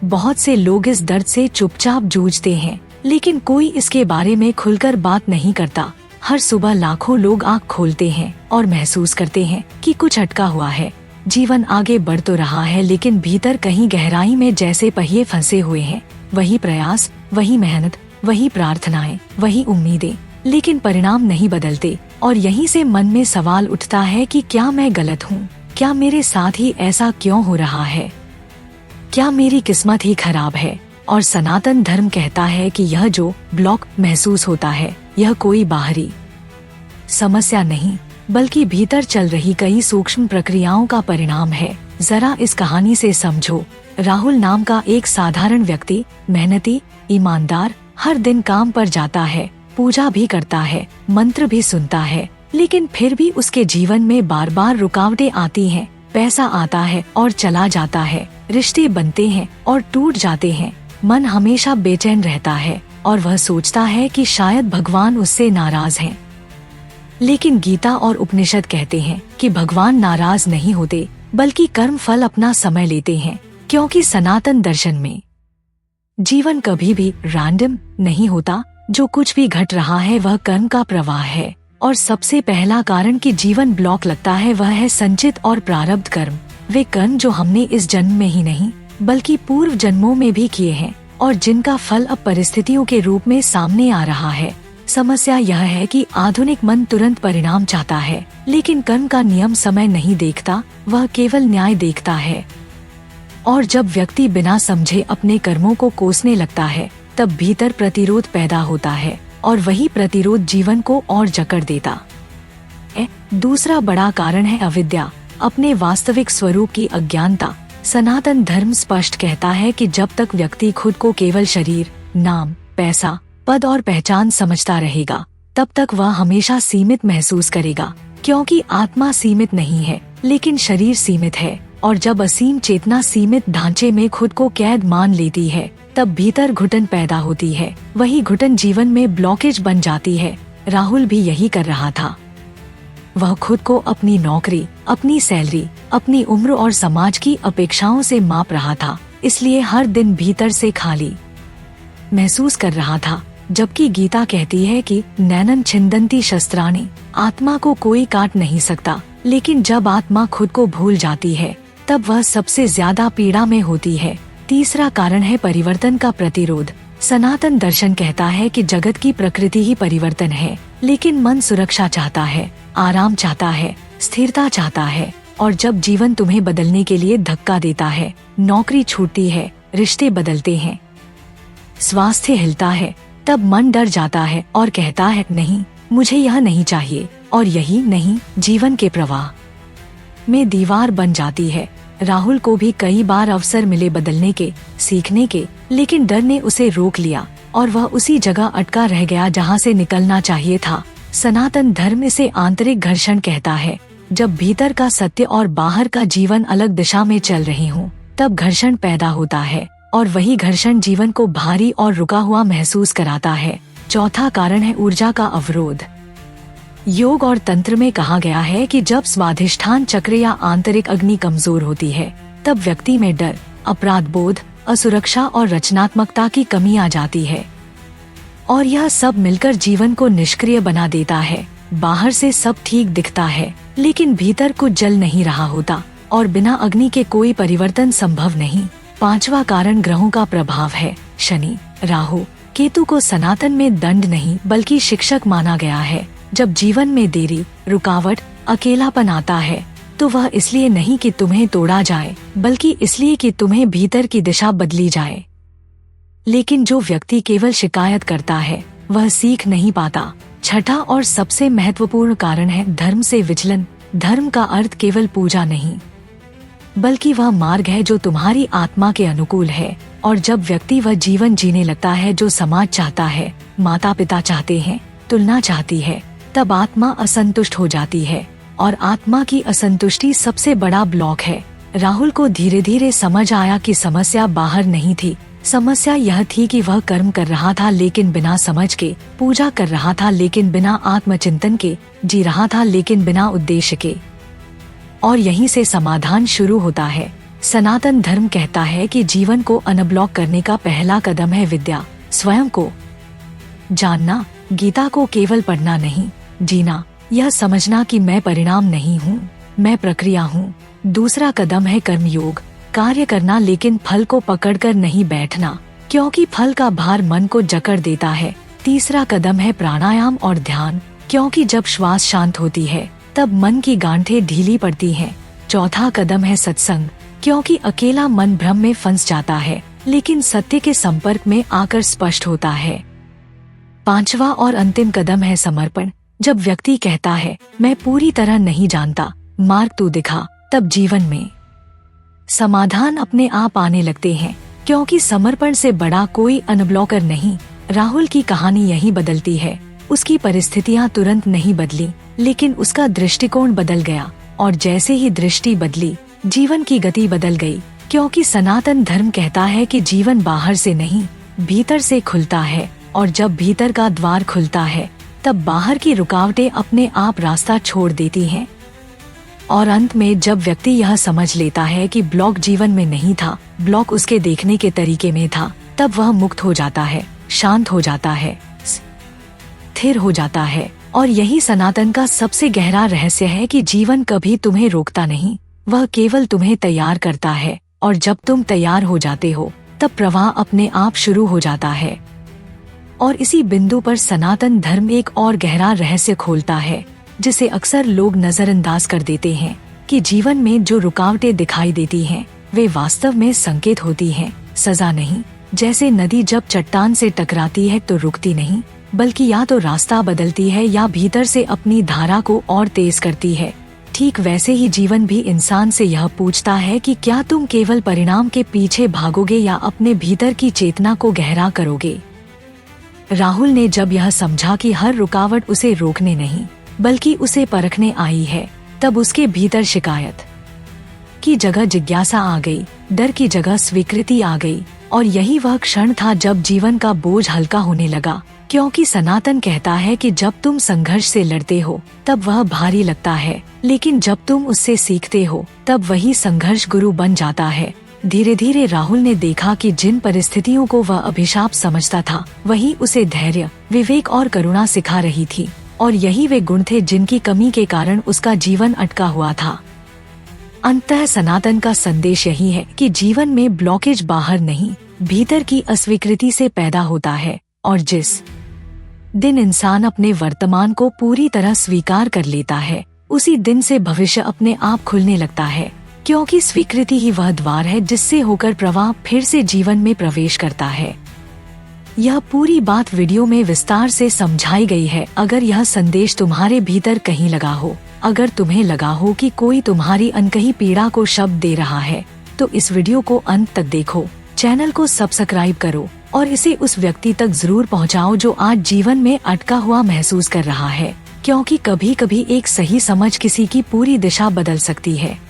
बहुत से लोग इस दर्द से चुपचाप जूझते हैं, लेकिन कोई इसके बारे में खुलकर बात नहीं करता। हर सुबह लाखों लोग आँख खोलते हैं और महसूस करते हैं कि कुछ अटका हुआ है। जीवन आगे बढ़ तो रहा है, लेकिन भीतर कहीं गहराई में जैसे पहिए फंसे हुए हैं। वही प्रयास, वही मेहनत, वही प्रार्थनाएं, वही उम्मीदें, लेकिन परिणाम नहीं बदलते। और यहीं से मन में सवाल उठता है कि क्या मैं गलत हूँ? क्या मेरे साथ ही ऐसा क्यों हो रहा है? क्या मेरी किस्मत ही खराब है? और सनातन धर्म कहता है कि यह जो ब्लॉक महसूस होता है, यह कोई बाहरी समस्या नहीं, बल्कि भीतर चल रही कई सूक्ष्म प्रक्रियाओं का परिणाम है। जरा इस कहानी से समझो। राहुल नाम का एक साधारण व्यक्ति, मेहनती, ईमानदार, हर दिन काम पर जाता है, पूजा भी करता है, मंत्र भी सुनता है, लेकिन फिर भी उसके जीवन में बार बार रुकावटें आती हैं। पैसा आता है और चला जाता है, रिश्ते बनते हैं और टूट जाते हैं। मन हमेशा बेचैन रहता है और वह सोचता है कि शायद भगवान उससे नाराज हैं। लेकिन गीता और उपनिषद कहते हैं कि भगवान नाराज नहीं होते, बल्कि कर्म फल अपना समय लेते हैं। क्योंकि सनातन दर्शन में जीवन कभी भी रैंडम नहीं होता। जो कुछ भी घट रहा है वह कर्म का प्रवाह है। और सबसे पहला कारण कि जीवन ब्लॉक लगता है वह है संचित और प्रारब्ध कर्म। वे कर्म जो हमने इस जन्म में ही नहीं बल्कि पूर्व जन्मों में भी किए हैं और जिनका फल अब परिस्थितियों के रूप में सामने आ रहा है। समस्या यह है कि आधुनिक मन तुरंत परिणाम चाहता है, लेकिन कर्म का नियम समय नहीं देखता, वह केवल न्याय देखता है। और जब व्यक्ति बिना समझे अपने कर्मों को कोसने लगता है, तब भीतर प्रतिरोध पैदा होता है और वही प्रतिरोध जीवन को और जकड़ देता है। दूसरा बड़ा कारण है अविद्या, अपने वास्तविक स्वरूप की अज्ञानता। सनातन धर्म स्पष्ट कहता है कि जब तक व्यक्ति खुद को केवल शरीर, नाम, पैसा, पद और पहचान समझता रहेगा, तब तक वह हमेशा सीमित महसूस करेगा। क्योंकि आत्मा सीमित नहीं है, लेकिन शरीर सीमित है। और जब असीम चेतना सीमित ढांचे में खुद को कैद मान लेती है, तब भीतर घुटन पैदा होती है। वही घुटन जीवन में ब्लॉकेज बन जाती है। राहुल भी यही कर रहा था। वह खुद को अपनी नौकरी, अपनी सैलरी, अपनी उम्र और समाज की अपेक्षाओं से माप रहा था, इसलिए हर दिन भीतर से खाली महसूस कर रहा था। जबकि गीता कहती है कि नैनन छिन्दन्ति शस्त्राणि, आत्मा को कोई काट नहीं सकता। लेकिन जब आत्मा खुद को भूल जाती है, तब वह सबसे ज्यादा पीड़ा में होती है। तीसरा कारण है परिवर्तन का प्रतिरोध। सनातन दर्शन कहता है कि जगत की प्रकृति ही परिवर्तन है, लेकिन मन सुरक्षा चाहता है, आराम चाहता है, स्थिरता चाहता है। और जब जीवन तुम्हें बदलने के लिए धक्का देता है, नौकरी छूटती है, रिश्ते बदलते हैं, स्वास्थ्य हिलता है, तब मन डर जाता है और कहता है नहीं, मुझे यह नहीं चाहिए। और यही नहीं जीवन के प्रवाह में दीवार बन जाती है। राहुल को भी कई बार अवसर मिले बदलने के, सीखने के, लेकिन डर ने उसे रोक लिया और वह उसी जगह अटका रह गया जहां से निकलना चाहिए था। सनातन धर्म इसे आंतरिक घर्षण कहता है। जब भीतर का सत्य और बाहर का जीवन अलग दिशा में चल रहे हों, तब घर्षण पैदा होता है और वही घर्षण जीवन को भारी और रुका हुआ महसूस कराता है। चौथा कारण है ऊर्जा का अवरोध। योग और तंत्र में कहा गया है कि जब स्वाधिष्ठान चक्र या आंतरिक अग्नि कमजोर होती है, तब व्यक्ति में डर, अपराध बोध, असुरक्षा और रचनात्मकता की कमी आ जाती है। और यह सब मिलकर जीवन को निष्क्रिय बना देता है। बाहर से सब ठीक दिखता है, लेकिन भीतर कुछ जल नहीं रहा होता और बिना अग्नि के कोई परिवर्तन संभव नहीं। पांचवा कारण ग्रहों का प्रभाव है। शनि, राहु, केतु को सनातन में दंड नहीं बल्कि शिक्षक माना गया है। जब जीवन में देरी, रुकावट, अकेलापन आता है, तो वह इसलिए नहीं कि तुम्हें तोड़ा जाए, बल्कि इसलिए कि तुम्हें भीतर की दिशा बदली जाए। लेकिन जो व्यक्ति केवल शिकायत करता है, वह सीख नहीं पाता। छठा और सबसे महत्वपूर्ण कारण है धर्म से विचलन। धर्म का अर्थ केवल पूजा नहीं, बल्कि वह मार्ग है जो तुम्हारी आत्मा के अनुकूल है। और जब व्यक्ति वह जीवन जीने लगता है जो समाज चाहता है, माता पिता चाहते हैं, तुलना चाहती है, तब आत्मा असंतुष्ट हो जाती है। और आत्मा की असंतुष्टि सबसे बड़ा ब्लॉक है। राहुल को धीरे धीरे समझ आया कि समस्या बाहर नहीं थी, समस्या यह थी कि वह कर्म कर रहा था लेकिन बिना समझ के, पूजा कर रहा था लेकिन बिना आत्मचिंतन के, जी रहा था लेकिन बिना उद्देश्य के। और यहीं से समाधान शुरू होता है। सनातन धर्म कहता है कि जीवन को अनब्लॉक करने का पहला कदम है विद्या, स्वयं को जानना। गीता को केवल पढ़ना नहीं, जीना, यह समझना कि मैं परिणाम नहीं हूँ, मैं प्रक्रिया हूँ। दूसरा कदम है कर्मयोग, कार्य करना लेकिन फल को पकड़कर नहीं बैठना, क्योंकि फल का भार मन को जकड़ देता है। तीसरा कदम है प्राणायाम और ध्यान, क्योंकि जब श्वास शांत होती है तब मन की गांठें ढीली पड़ती हैं। चौथा कदम है सत्संग, क्योंकि अकेला मन भ्रम में फंस जाता है लेकिन सत्य के संपर्क में आकर स्पष्ट होता है। पांचवा और अंतिम कदम है समर्पण। जब व्यक्ति कहता है मैं पूरी तरह नहीं जानता, मार्ग तू दिखा, तब जीवन में समाधान अपने आप आने लगते हैं, क्योंकि समर्पण से बड़ा कोई अनब्लॉकर नहीं। राहुल की कहानी यही बदलती है। उसकी परिस्थितियां तुरंत नहीं बदली, लेकिन उसका दृष्टिकोण बदल गया, और जैसे ही दृष्टि बदली जीवन की गति बदल गई। क्योंकि सनातन धर्म कहता है कि जीवन बाहर से नहीं, भीतर से खुलता है, और जब भीतर का द्वार खुलता है तब बाहर की रुकावटें अपने आप रास्ता छोड़ देती हैं। और अंत में जब व्यक्ति यह समझ लेता है कि ब्लॉक जीवन में नहीं था, ब्लॉक उसके देखने के तरीके में था, तब वह मुक्त हो जाता है, शांत हो जाता है, स्थिर हो जाता है। और यही सनातन का सबसे गहरा रहस्य है कि जीवन कभी तुम्हें रोकता नहीं, वह केवल तुम्हें तैयार करता है, और जब तुम तैयार हो जाते हो तब प्रवाह अपने आप शुरू हो जाता है। और इसी बिंदु पर सनातन धर्म एक और गहरा रहस्य खोलता है, जिसे अक्सर लोग नजरअंदाज कर देते हैं, कि जीवन में जो रुकावटें दिखाई देती हैं, वे वास्तव में संकेत होती हैं, सजा नहीं। जैसे नदी जब चट्टान से टकराती है तो रुकती नहीं, बल्कि या तो रास्ता बदलती है या भीतर से अपनी धारा को और तेज करती है। ठीक वैसे ही जीवन भी इंसान से यह पूछता है कि क्या तुम केवल परिणाम के पीछे भागोगे या अपने भीतर की चेतना को गहरा करोगे। राहुल ने जब यह समझा कि हर रुकावट उसे रोकने नहीं बल्कि उसे परखने आई है, तब उसके भीतर शिकायत की जगह जिज्ञासा आ गई, डर की जगह स्वीकृति आ गई। और यही वह क्षण था जब जीवन का बोझ हल्का होने लगा। क्योंकि सनातन कहता है कि जब तुम संघर्ष से लड़ते हो तब वह भारी लगता है, लेकिन जब तुम उससे सीखते हो तब वही संघर्ष गुरु बन जाता है। धीरे धीरे राहुल ने देखा कि जिन परिस्थितियों को वह अभिशाप समझता था, वही उसे धैर्य, विवेक और करुणा सिखा रही थी। और यही वे गुण थे जिनकी कमी के कारण उसका जीवन अटका हुआ था। अंततः सनातन का संदेश यही है कि जीवन में ब्लॉकेज बाहर नहीं, भीतर की अस्वीकृति से पैदा होता है। और जिस दिन इंसान अपने वर्तमान को पूरी तरह स्वीकार कर लेता है, उसी दिन से भविष्य अपने आप खुलने लगता है। क्योंकि स्वीकृति ही वह द्वार है जिससे होकर प्रवाह फिर से जीवन में प्रवेश करता है। यह पूरी बात वीडियो में विस्तार से समझाई गई है। अगर यह संदेश तुम्हारे भीतर कहीं लगा हो, अगर तुम्हें लगा हो कि कोई तुम्हारी अनकही पीड़ा को शब्द दे रहा है, तो इस वीडियो को अंत तक देखो, चैनल को सब्सक्राइब करो और इसे उस व्यक्ति तक जरूर पहुंचाओ जो आज जीवन में अटका हुआ महसूस कर रहा है। क्योंकि कभी कभी एक सही समझ किसी की पूरी दिशा बदल सकती है।